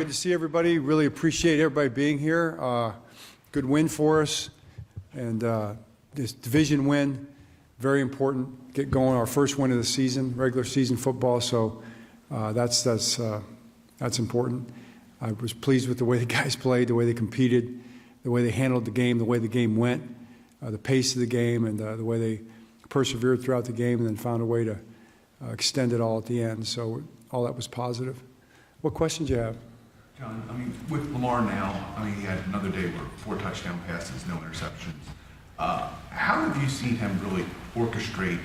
Good to see everybody. Really appreciate everybody being here. Good win for us, and this division win, very important. Get going, our first win of the season, regular season football. So that's important. I was pleased with the way the guys played, the way they competed, the way they handled the game, the way the game went, the pace of the game, and the way they persevered throughout the game, and then found a way to extend it all at the end. So all that was positive. What questions do you have? John, I mean, with Lamar now, I mean, he had another day where 4 touchdown passes, no interceptions. How have you seen him really orchestrate,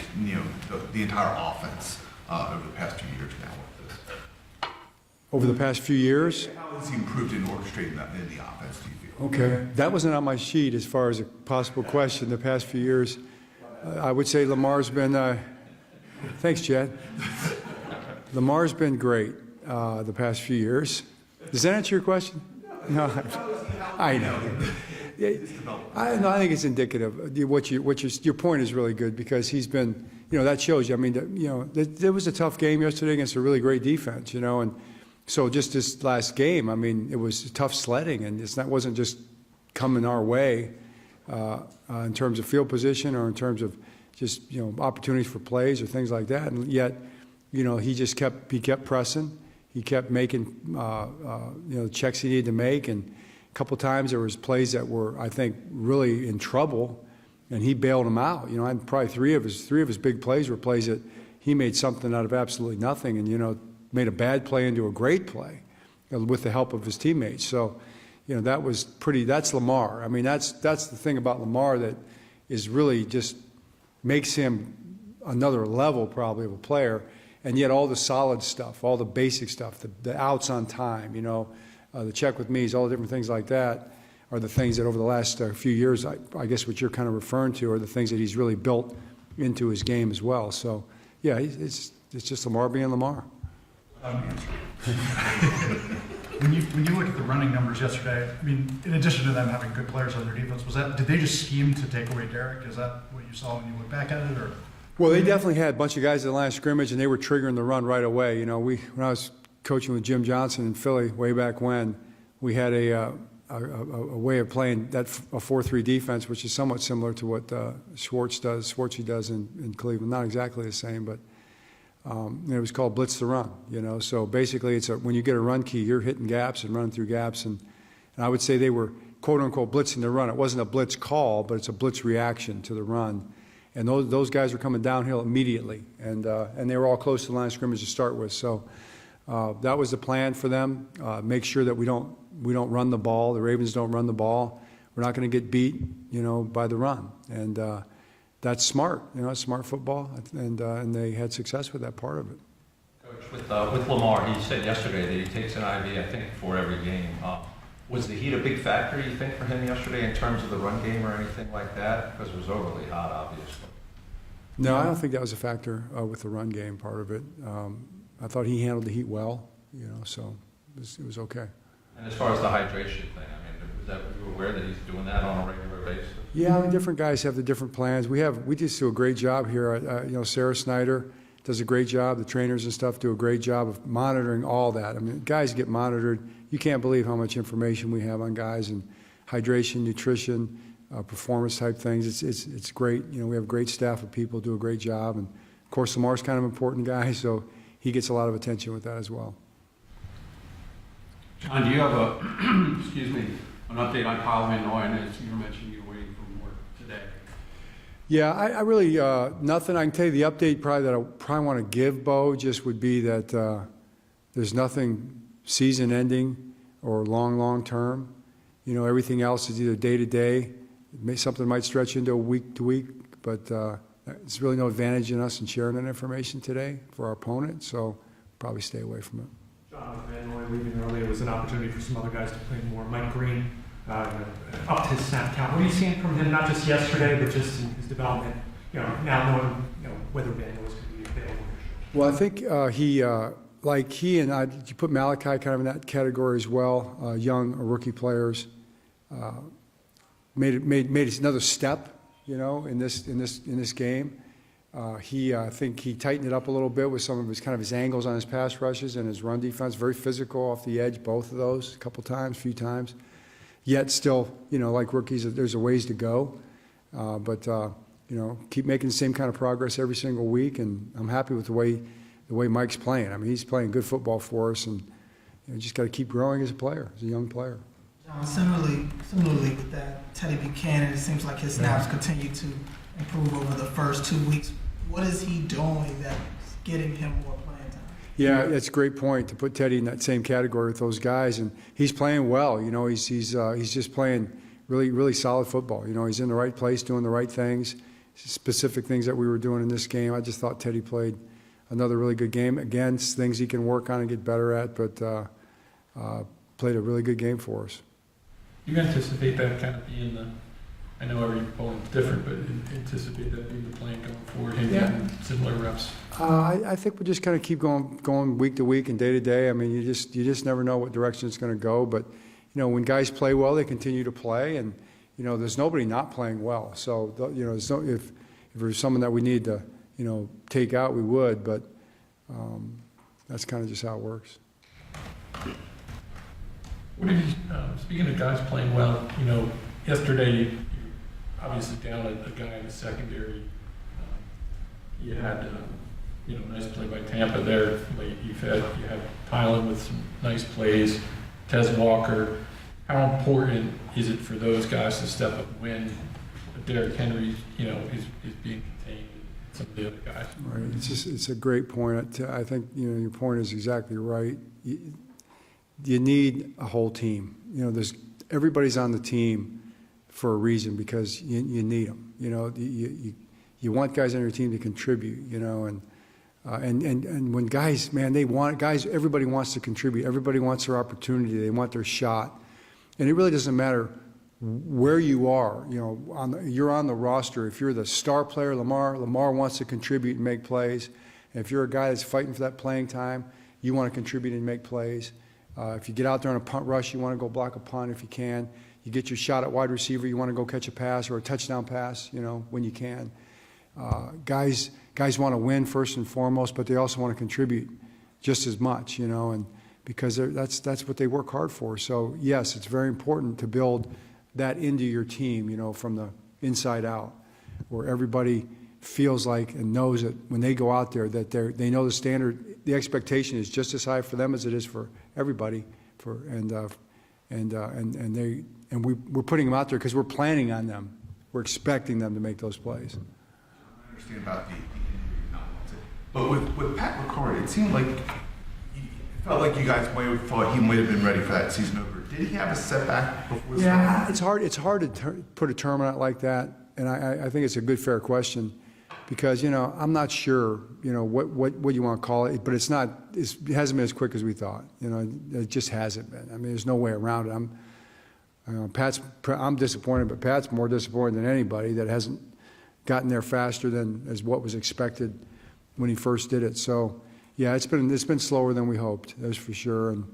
the entire offense over the past few years now with this? Over the past few years? How has he improved in orchestrating that in the offense, do you feel? Okay. That wasn't on my sheet as far as a possible question the past few years. I would say Lamar's been, thanks, Chad. Lamar's been great the past few years. Does that answer your question? No, I know. I think it's indicative. Your point is really good because he's been, that shows you. I mean, there was a tough game yesterday against a really great defense, and so just this last game, I mean, it was tough sledding, and it wasn't just coming our way in terms of field position or in terms of just opportunities for plays or things like that, and yet, he just kept pressing. He kept making, the checks he needed to make, and a couple times there was plays that were, I think, really in trouble, and he bailed them out. Probably three of his big plays were plays that he made something out of absolutely nothing, and made a bad play into a great play, with the help of his teammates. So, that's Lamar. I mean, that's the thing about Lamar that is really just makes him another level probably of a player. And yet all the solid stuff, all the basic stuff, the outs on time, the check with me's, all the different things like that are the things that over the last few years, I guess what you're kind of referring to are the things that he's really built into his game as well. So, yeah, it's just Lamar being Lamar. When you look at the running numbers yesterday, I mean, in addition to them having good players on their defense, did they just scheme to take away Derek? Is that what you saw when you look back at it, or? Well, they definitely had a bunch of guys at the line of scrimmage, and they were triggering the run right away. When I was coaching with Jim Johnson in Philly way back when, we had a way of playing a 4-3 defense, which is somewhat similar to what Schwartzy does in Cleveland. Not exactly the same, but it was called blitz the run. So basically, when you get a run key, you're hitting gaps and running through gaps, and I would say they were quote unquote blitzing the run. It wasn't a blitz call, but it's a blitz reaction to the run. And those guys were coming downhill immediately, and they were all close to the line of scrimmage to start with. So that was the plan for them. Make sure that we don't run the ball. The Ravens don't run the ball. We're not going to get beat, by the run. And that's smart. It's smart football, and they had success with that part of it. Coach, with Lamar, he said yesterday that he takes an IV, I think, for every game. Was the heat a big factor, you think, for him yesterday in terms of the run game or anything like that? Because it was overly hot, obviously. No, I don't think that was a factor with the run game part of it. I thought he handled the heat well, so it was okay. And as far as the hydration thing, I mean, was that you were aware that he's doing that on a regular basis? Yeah, I mean, different guys have the different plans. We just do a great job here. Sarah Snyder does a great job. The trainers and stuff do a great job of monitoring all that. I mean, guys get monitored. You can't believe how much information we have on guys and hydration, nutrition, performance type things. It's great. We have a great staff of people do a great job, and of course Lamar's kind of an important guy, so he gets a lot of attention with that as well. John, do you have an update on Kyle Van Noy? As you mentioned, you're waiting for more today. Yeah, I really nothing. I can tell you the update that I probably want to give, Bo, just would be that there's nothing season-ending or long term. Everything else is either day to day. Something might stretch into a week to week, but there's really no advantage in us in sharing that information today for our opponent, so probably stay away from it. John, with Van Noy leaving early, it was an opportunity for some other guys to play more. Mike Green upped his snap count. What are you seeing from him, not just yesterday, but just in his development, now knowing whether Van Noy is going to be available? Well, I think he and I, you put Malachi kind of in that category as well, young rookie players, made another step, in this game. I think he tightened it up a little bit with some of his angles on his pass rushes and his run defense. Very physical off the edge, both of those, a few times. Yet still, like rookies, there's a ways to go. But keep making the same kind of progress every single week, and I'm happy with the way Mike's playing. I mean, he's playing good football for us, and just got to keep growing as a player, as a young player. John, similarly with that, Teddy Buchanan, it seems like his snaps continue to improve over the first 2 weeks. What is he doing that's getting him more playing time? Yeah, that's a great point to put Teddy in that same category with those guys, and he's playing well. He's just playing really, really solid football. He's in the right place, doing the right things, specific things that we were doing in this game. I just thought Teddy played another really good game against things he can work on and get better at, but played a really good game for us. You anticipate that kind of being I know every opponent's different, but anticipate that being the plan going forward, him getting similar reps? I think we just kind of keep going week to week and day to day. I mean, you just never know what direction it's going to go. But when guys play well, they continue to play, and there's nobody not playing well. So if there's someone that we need to take out, we would. But that's kind of just how it works. What did speaking of guys playing well, yesterday you obviously down a guy in the secondary. You had nice play by Tampa there late. You had Tylen with some nice plays. Tez Walker. How important is it for those guys to step up when Derrick Henry is being contained and some of the other guys? Right. It's a great point. I think your point is exactly right. You need a whole team. Everybody's on the team for a reason, because you need them. You want guys on your team to contribute. And when guys, man, everybody wants to contribute. Everybody wants their opportunity. They want their shot, and it really doesn't matter where you are. You're on the roster. If you're the star player, Lamar wants to contribute and make plays. And if you're a guy that's fighting for that playing time, you want to contribute and make plays. If you get out there on a punt rush, you want to go block a punt if you can. You get your shot at wide receiver, you want to go catch a pass or a touchdown pass, when you can. Guys want to win first and foremost, but they also want to contribute just as much, and because that's what they work hard for. So yes, it's very important to build that into your team, from the inside out, where everybody feels like and knows that when they go out there that they know the standard, the expectation is just as high for them as it is for everybody. And we're putting them out there because we're planning on them. We're expecting them to make those plays. I understand about the injury, but with Pat McCord, it seemed like it felt like you guys might have thought he might have been ready for that season over. Did he have a setback before? Yeah, it's hard to put a term on it like that, and I think it's a good, fair question, because I'm not sure what you want to call it, but it hasn't been as quick as we thought. It just hasn't been. I mean, there's no way around it. I'm disappointed, but Pat's more disappointed than anybody that hasn't gotten there faster than as what was expected when he first did it. So, yeah, it's been slower than we hoped, that's for sure, and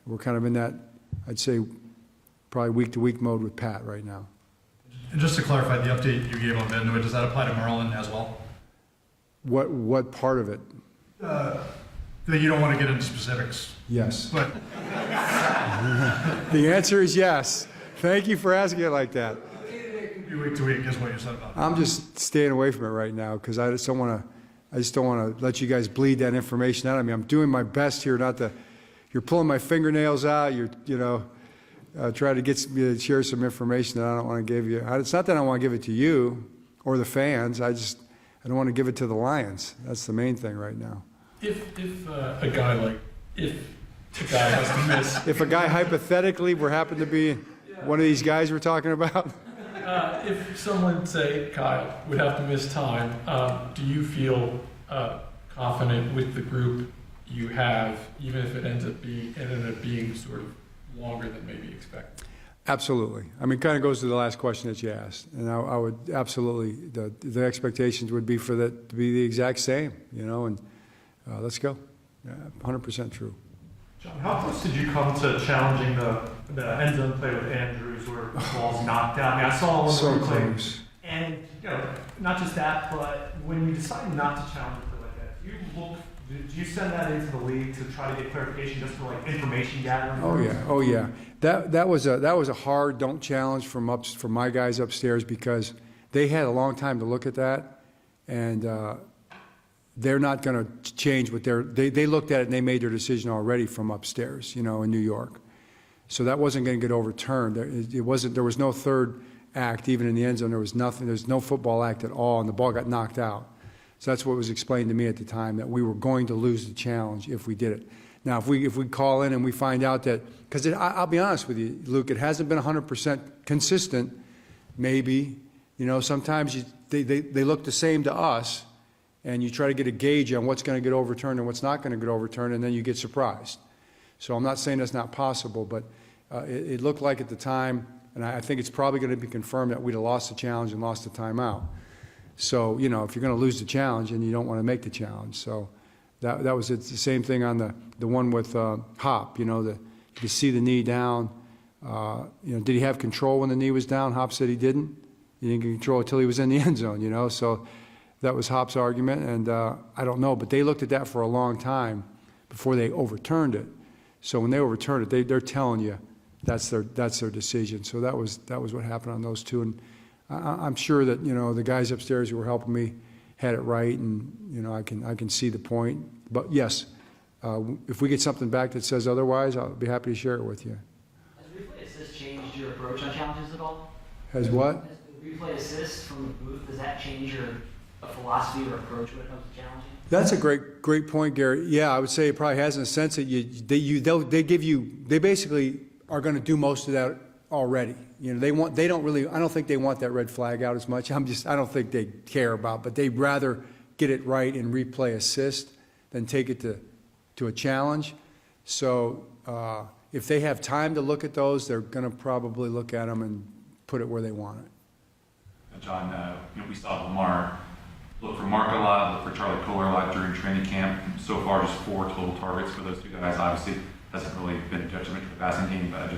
we're kind of in that, I'd say, probably week-to-week mode with Pat right now. And just to clarify, the update you gave on Benoit, does that apply to Merlin as well? What part of it? That you don't want to get into specifics. Yes. But The answer is yes. Thank you for asking it like that. week to week is what you said about that. I'm just staying away from it right now because I just don't want to let you guys bleed that information out of me. I'm doing my best here not to. You're pulling my fingernails out. Trying to get me to share some information that I don't want to give you. It's not that I don't want to give it to you or the fans. I don't want to give it to the Lions. That's the main thing right now. If a guy has to miss. If a guy hypothetically happened to be one of these guys we're talking about. If someone, say Kyle, would have to miss time, do you feel confident with the group you have, even if it ended up being sort of longer than maybe expected? Absolutely. I mean, it kind of goes to the last question that you asked, and I would absolutely. The expectations would be for that to be the exact same, and let's go. 100% true. John, how close did you come to challenging the end zone play with Andrews where the ball's knocked out? I mean, I saw one So where he played, close. and not just that, but when you decide not to challenge a play like that, do you send that into the league to try to get clarification just for like information gathering? Oh yeah. That was a hard don't challenge from my guys upstairs because they had a long time to look at that, and they're not going to change what they looked at it and they made their decision already from upstairs, in New York. So that wasn't going to get overturned. There was no third act even in the end zone. There was nothing. There's no football act at all, and the ball got knocked out. So that's what was explained to me at the time, that we were going to lose the challenge if we did it. Now, if we call in and we find out that, because I'll be honest with you, Luke, it hasn't been 100% consistent. Maybe, sometimes they look the same to us, and you try to get a gauge on what's going to get overturned and what's not going to get overturned, and then you get surprised. So I'm not saying that's not possible, but it looked like at the time, and I think it's probably going to be confirmed that we'd have lost the challenge and lost the timeout. So, if you're going to lose the challenge, and you don't want to make the challenge. So that was it. The same thing on the one with Hop, you could see the knee down. Did he have control when the knee was down? Hop said he didn't. He didn't get control until he was in the end zone, So that was Hop's argument, and I don't know. But they looked at that for a long time before they overturned it. So when they overturned it, they're telling you that's their decision. So that was what happened on those two. And I'm sure that the guys upstairs who were helping me had it right, and I can see the point. But yes, if we get something back that says otherwise, I'll be happy to share it with you. Has replay assist changed your approach on challenges at all? Has what? Has the replay assist from the booth, does that change your philosophy or approach when it comes to challenging? That's a great point, Gary. Yeah, I would say it probably has in a sense that they basically are going to do most of that already. I don't think they want that red flag out as much. I don't think they care about, but they'd rather get it right in replay assist than take it to a challenge. So if they have time to look at those, they're going to probably look at them and put it where they want it. John, we saw Lamar look for Mark a lot, look for Charlie Kohler a lot during training camp. So far, just 4 total targets for those two guys. Obviously, hasn't really been a detriment to the passing game, but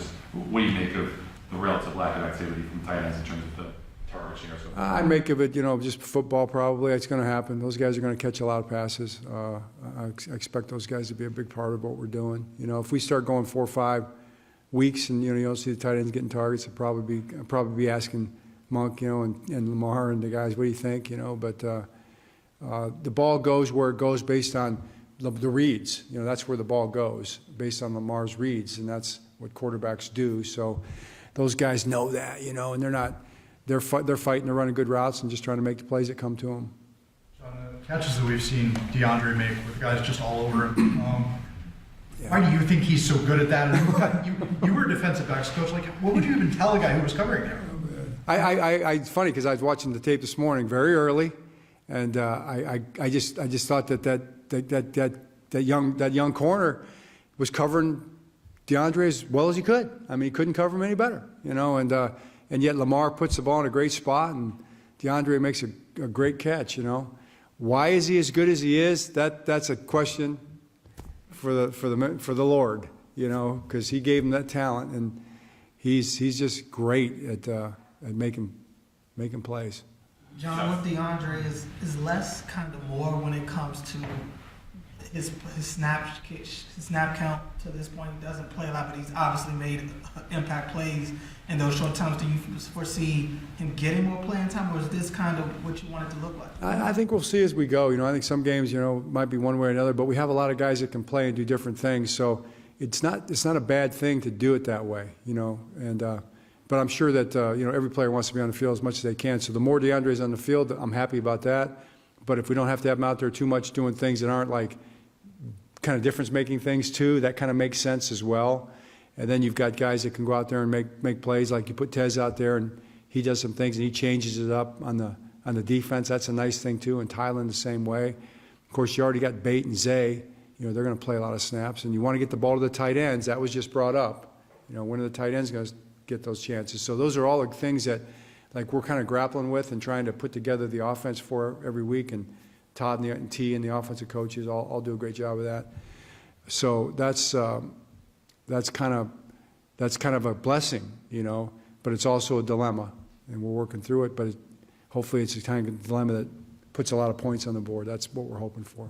what do you make of the relative lack of activity from tight ends in terms of the target share? So I make of it, just football probably. It's going to happen. Those guys are going to catch a lot of passes. I expect those guys to be a big part of what we're doing. If we start going 4 or 5 weeks and, you don't see the tight ends getting targets, I'll probably be asking Monk, and Lamar and the guys, what do you think, But the ball goes where it goes based on the reads. That's where the ball goes, based on Lamar's reads, and that's what quarterbacks do. So those guys know that, and they're fighting, they're running good routes and just trying to make the plays that come to them. John, the catches that we've seen DeAndre make with guys just all over him, why do you think he's so good at that? And you were a defensive backs coach. Like, what would you even tell a guy who was covering there? It's funny because I was watching the tape this morning very early, and I just thought that young corner was covering DeAndre as well as he could. I mean, he couldn't cover him any better, and yet Lamar puts the ball in a great spot, and DeAndre makes a great catch. Why is he as good as he is? That's a question for the Lord, because He gave him that talent, and he's just great at making plays. John, with DeAndre is less kind of more when it comes to his snap count to this point. He doesn't play a lot, but he's obviously made impact plays in those short times. Do you foresee him getting more playing time, or is this kind of what you want it to look like? I think we'll see as we go. I think some games, might be one way or another, but we have a lot of guys that can play and do different things. So it's not a bad thing to do it that way, But I'm sure that, every player wants to be on the field as much as they can. So the more DeAndre's on the field, I'm happy about that. But if we don't have to have him out there too much doing things that aren't like kind of difference-making things too, that kind of makes sense as well. And then you've got guys that can go out there and make plays. Like you put Tez out there and he does some things and he changes it up on the defense. That's a nice thing too. And Tylen the same way. Of course, you already got Bate and Zay. They're going to play a lot of snaps. And you want to get the ball to the tight ends. That was just brought up. When are the tight ends going to get those chances? So those are all the things that we're kind of grappling with and trying to put together the offense for every week. And Todd and T and the offensive coaches all do a great job of that. So that's kind of a blessing, but it's also a dilemma, and we're working through it. But hopefully, it's a kind of dilemma that puts a lot of points on the board. That's what we're hoping for.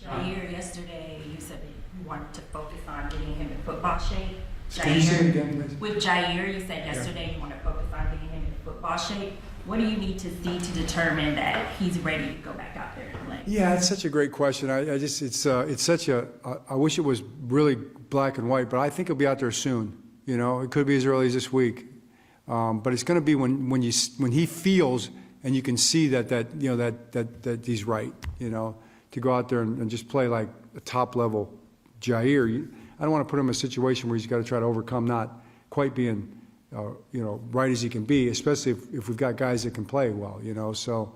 Jair, yesterday, you said that you wanted to focus on getting him in football shape. Can you say it again, please? With Jair, you said yesterday you want to focus on getting him in football shape. What do you need to see to determine that he's ready to go back out there and play? Yeah, it's such a great question. It's such a, I wish it was really black and white, but I think he'll be out there soon. You know, it could be as early as this week. But it's going to be when he feels and you can see that he's right, you know, to go out there and just play like a top level Jair. I don't want to put him in a situation where he's got to try to overcome not quite being, right as he can be, especially if we've got guys that can play well, you know. So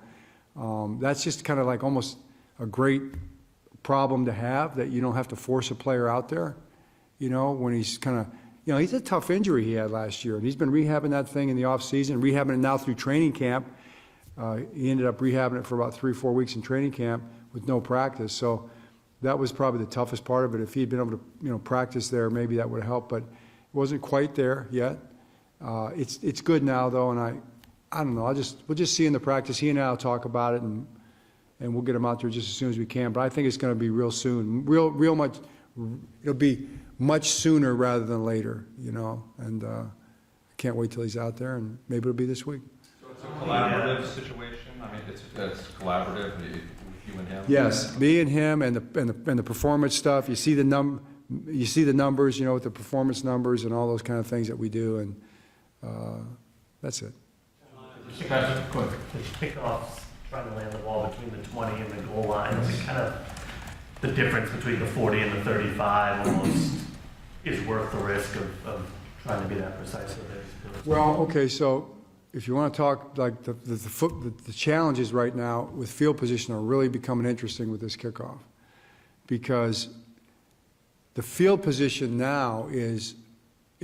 that's just kind of like almost a great problem to have, that you don't have to force a player out there, you know, when he's kind of, he's a tough injury he had last year, and he's been rehabbing that thing in the off season, rehabbing it now through training camp. He ended up rehabbing it for about 3 or 4 weeks in training camp with no practice. So that was probably the toughest part of it. If he had been able to, practice there, maybe that would have helped, but it wasn't quite there yet. It's good now though, and I don't know. We'll just see in the practice. He and I will talk about it, and we'll get him out there just as soon as we can. But I think it's going to be real soon, real much. It'll be much sooner rather than later, And I can't wait till he's out there, and maybe it'll be this week. So it's a collaborative situation. I mean, it's collaborative. You and him. Yes, me and him, and the performance stuff. You see the numbers, with the performance numbers and all those kind of things that we do, and that's it. The kickoffs, trying to land the ball between the 20 and the goal line, is it kind of the difference between the 40 and the 35 almost is worth the risk of trying to be that precise with it? Well, okay, so if you want to talk like the challenges right now with field position are really becoming interesting with this kickoff, because the field position now is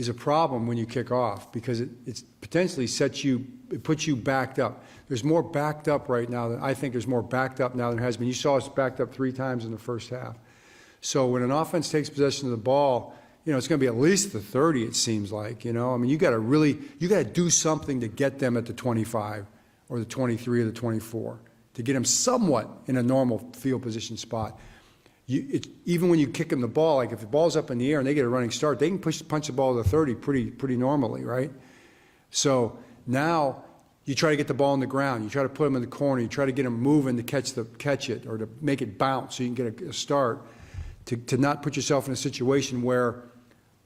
a problem when you kick off, because it potentially it puts you backed up. There's more backed up right now than I think there's more backed up now than there has been. You saw us backed up 3 times in the first half. So when an offense takes possession of the ball, it's going to be at least the 30, it seems like, I mean, you got to do something to get them at the 25 or the 23 or the 24 to get them somewhat in a normal field position spot. Even when you kick them the ball, like if the ball's up in the air and they get a running start, they can punch the ball to the 30 pretty normally, right? So now you try to get the ball on the ground. You try to put them in the corner. You try to get them moving to catch it or to make it bounce so you can get a start, to not put yourself in a situation where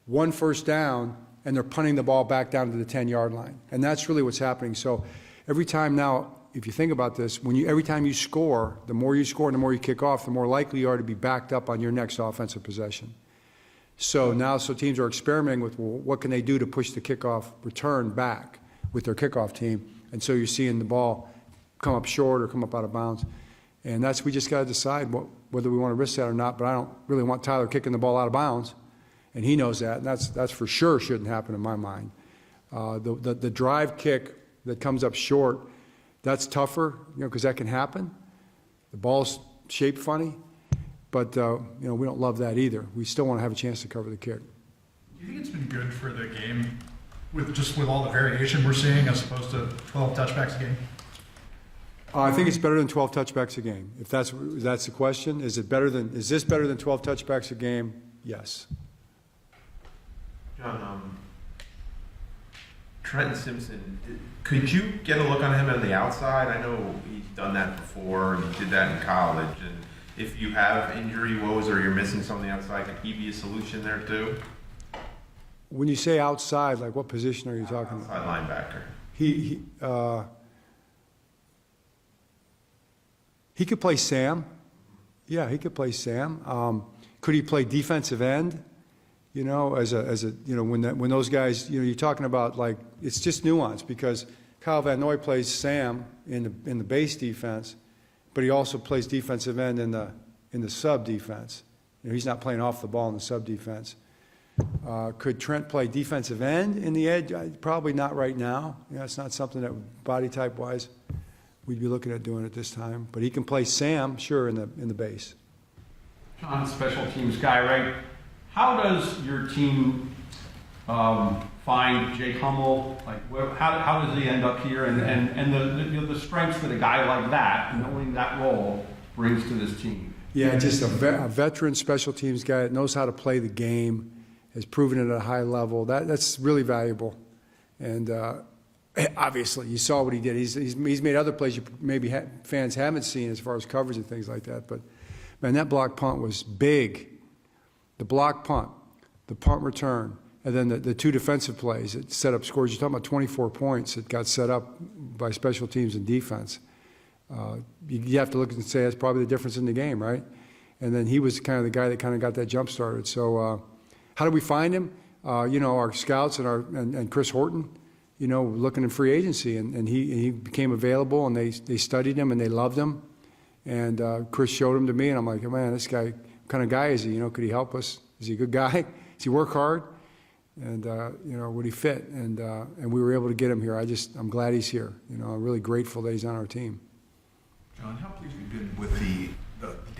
1 first down and they're punting the ball back down to the 10-yard line. And that's really what's happening. So every time now, if you think about this, every time you score, the more you score and the more you kick off, the more likely you are to be backed up on your next offensive possession. So now teams are experimenting with, well, what can they do to push the kickoff return back with their kickoff team? And so you're seeing the ball come up short or come up out of bounds. And we just got to decide whether we want to risk that or not. But I don't really want Tyler kicking the ball out of bounds. And he knows that, and that's for sure shouldn't happen in my mind. The drive kick that comes up short, that's tougher, because that can happen. The ball's shaped funny, but we don't love that either. We still want to have a chance to cover the kick. Do you think it's been good for the game with all the variation we're seeing as opposed to 12 touchbacks a game? I think it's better than 12 touchbacks a game. If that's the question, is this better than 12 touchbacks a game? Yes. John, Trenton Simpson, could you get a look on him on the outside? I know he's done that before, and he did that in college. And if you have injury woes or you're missing something outside, could he be a solution there too? When you say outside, like what position are you talking about? Outside linebacker. He could play Sam. Yeah, he could play Sam. Could he play defensive end? When those guys, you're talking about, like, it's just nuance, because Kyle Van Noy plays Sam in the base defense, but he also plays defensive end in the sub defense. He's not playing off the ball in the sub defense. Could Trent play defensive end in the edge? Probably not right now. It's not something that body type wise we'd be looking at doing at this time. But he can play Sam, sure, in the base. John, special teams guy, right? How does your team find find Jake Hummel? Like, how does he end up here? And the strengths that a guy like that, knowing that role, brings to this team. Yeah, just a veteran special teams guy that knows how to play the game, has proven it at a high level. That's really valuable. And obviously, you saw what he did. He's made other plays you maybe fans haven't seen as far as coverage and things like that. But, man, that block punt was big. The block punt, the punt return, and then the two defensive plays that set up scores. You're talking about 24 points that got set up by special teams and defense. You have to look and say that's probably the difference in the game, right? And then he was kind of the guy that kind of got that jump started. So how do we find him? Our scouts and Chris Horton, looking in free agency, and he became available, and they studied him and they loved him. And Chris showed him to me, and I'm like, oh, man, this guy, what kind of guy is he? Could he help us? Is he a good guy? Does he work hard? And would he fit? And we were able to get him here. I'm glad he's here. I'm really grateful that he's on our team. John, how pleased have you been with the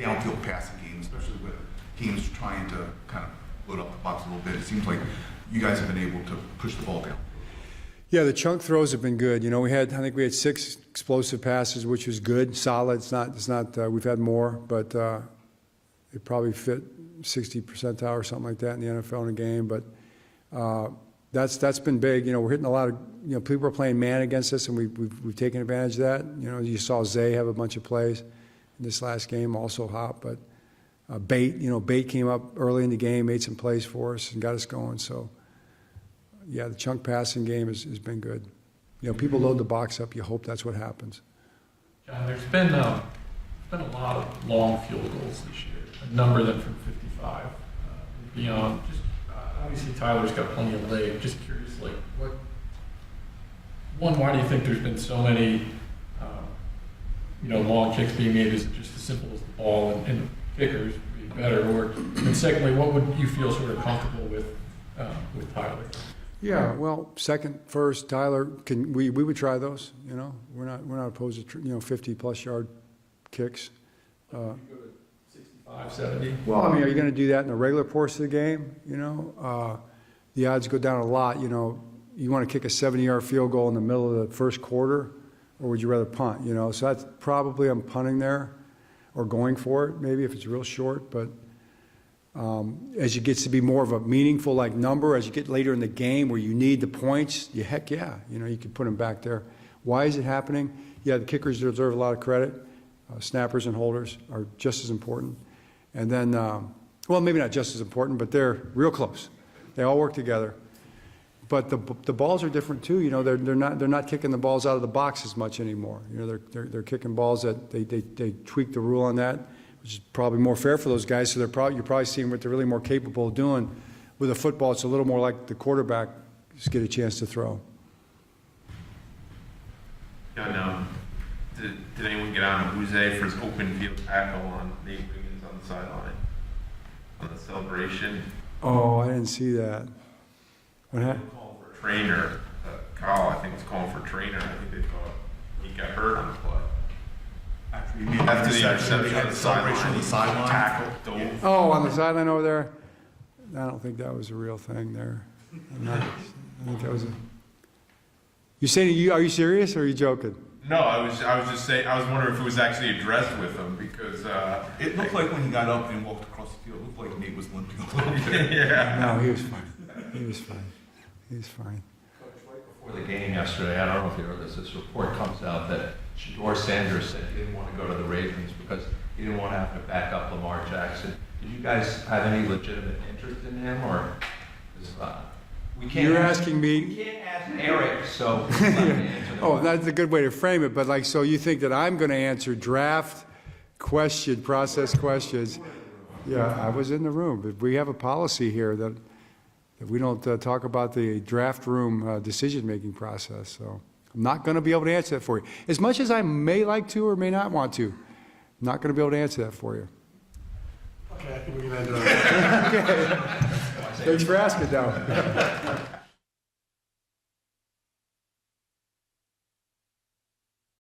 downfield passing game, especially with teams trying to kind of load up the box a little bit? It seems like you guys have been able to push the ball down. Yeah, the chunk throws have been good. I think we had 6 explosive passes, which was good, solid. It's not. We've had more, but it probably fit 60 percentile or something like that in the NFL in a game. But that's been big. We're hitting a lot of. People are playing man against us, and we've taken advantage of that. You saw Zay have a bunch of plays in this last game, also hot. But Bate came up early in the game, made some plays for us, and got us going. So. Yeah, the chunk passing game has been good. People load the box up. You hope that's what happens. John, there's been a lot of long field goals this year. A number of them from 55 beyond. Just obviously Tyler's got plenty of leg. Just curious, why do you think there's been so many long kicks being made? Is it just as simple as the ball and kickers being better, and secondly, what would you feel sort of comfortable with Tyler? Yeah, well, second, first, Tyler, we would try those. We're not opposed to 50+ yard kicks. You go to 65, 70. Well, are you going to do that in the regular portion of the game? The odds go down a lot. You want to kick a 70-yard field goal in the middle of the first quarter, or would you rather punt? So that's probably I'm punting there, or going for it maybe if it's real short, but. As it gets to be more of a meaningful number, as you get later in the game where you need the points, you can put them back there. Why is it happening? Yeah, the kickers deserve a lot of credit. Snappers and holders are just as important. And then, maybe not just as important, but they're real close. They all work together. But the balls are different too. They're not kicking the balls out of the box as much anymore. They're kicking balls that they tweak the rule on that, which is probably more fair for those guys. So you're probably seeing what they're really more capable of doing. With a football, it's a little more like the quarterback just get a chance to throw. Yeah, did anyone get on Jose for his open field tackle on Nate Wiggins on the sideline on the celebration? Oh, I didn't see that. What happened? Calling for a trainer. Kyle, I think, was calling for a trainer. I think they thought he got hurt on the play. After the interception, they had a celebration on the sideline. Tackle, dove. Oh, on the sideline over there? I don't think that was a real thing there. I think that was a... You saying, are you serious or are you joking? No, I was just saying, I was wondering if it was actually addressed with him because... it looked like when he got up and walked across the field, it looked like Nate was limping a little bit. Yeah. No, he was fine. He was fine. Coach, right before the game yesterday, I don't know if you heard this report comes out that Shador Sanders said he didn't want to go to the Ravens because he didn't want to have to back up Lamar Jackson. Did you guys have any legitimate interest in him, or we can't? You're asking me. We can't ask Eric, so. Oh, that's a good way to frame it. But so you think that I'm going to answer draft process questions? Yeah, I was in the room, but we have a policy here that we don't talk about the draft room decision-making process. So. I'm not going to be able to answer that for you. As much as I may like to or may not want to, I'm not going to be able to answer that for you. Okay, I think we can end it on that. Okay. Thanks for asking, though.